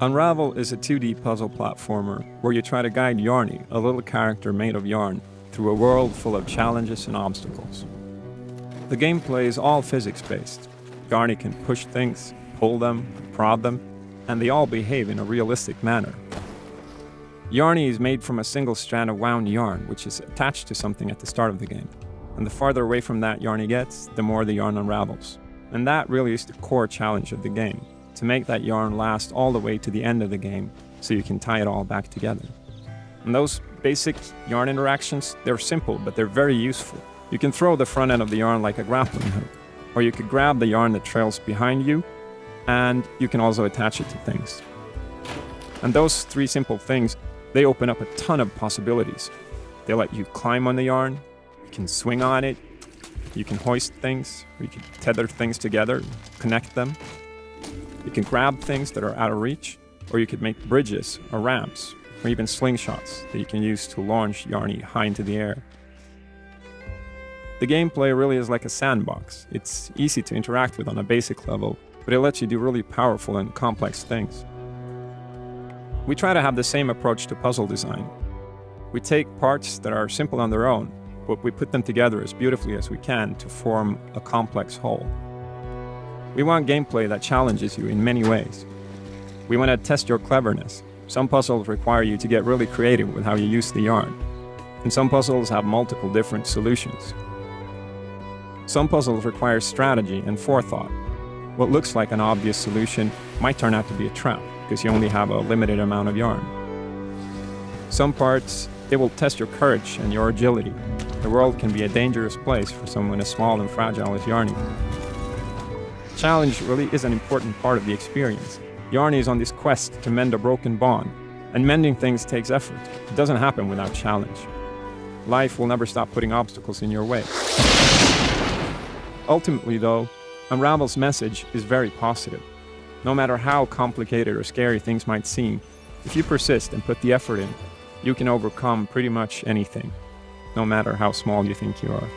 Unravel is a 2D puzzle platformer where you try to guide Yarni, a little character made of yarn, through a world full of challenges and obstacles. The gameplay is all physics-based. Yarni can push things, pull them, prod them, and they all behave in a realistic manner. Yarni is made from a single strand of wound yarn, which is attached to something at the start of the game. And the farther away from that Yarni gets, the more the yarn unravels. And that really is the core challenge of the game, to make that yarn last all the way to the end of the game, so you can tie it all back together. And those basic yarn interactions, they're simple, but they're very useful. You can throw the front end of the yarn like a grappling hook, or you could grab the yarn that trails behind you, and you can also attach it to things. And those three simple things, they open up a ton of possibilities. They let you climb on the yarn, you can swing on it, you can hoist things, or you can tether things together, connect them. You can grab things that are out of reach, or you could make bridges or ramps, or even slingshots that you can use to launch Yarni high into the air. The gameplay really is like a sandbox. It's easy to interact with on a basic level, but it lets you do really powerful and complex things. We try to have the same approach to puzzle design. We take parts that are simple on their own, but we put them together as beautifully as we can to form a complex whole. We want gameplay that challenges you in many ways. We want to test your cleverness. Some puzzles require you to get really creative with how you use the yarn, and some puzzles have multiple different solutions. Some puzzles require strategy and forethought. What looks like an obvious solution might turn out to be a trap, because you only have a limited amount of yarn. Some parts, they will test your courage and your agility. The world can be a dangerous place for someone as small and fragile as Yarni. Challenge really is an important part of the experience. Yarni is on this quest to mend a broken bond, and mending things takes effort. It doesn't happen without challenge. Life will never stop putting obstacles in your way. Ultimately, though, Unravel's message is very positive. No matter how complicated or scary things might seem, if you persist and put the effort in, you can overcome pretty much anything, no matter how small you think you are.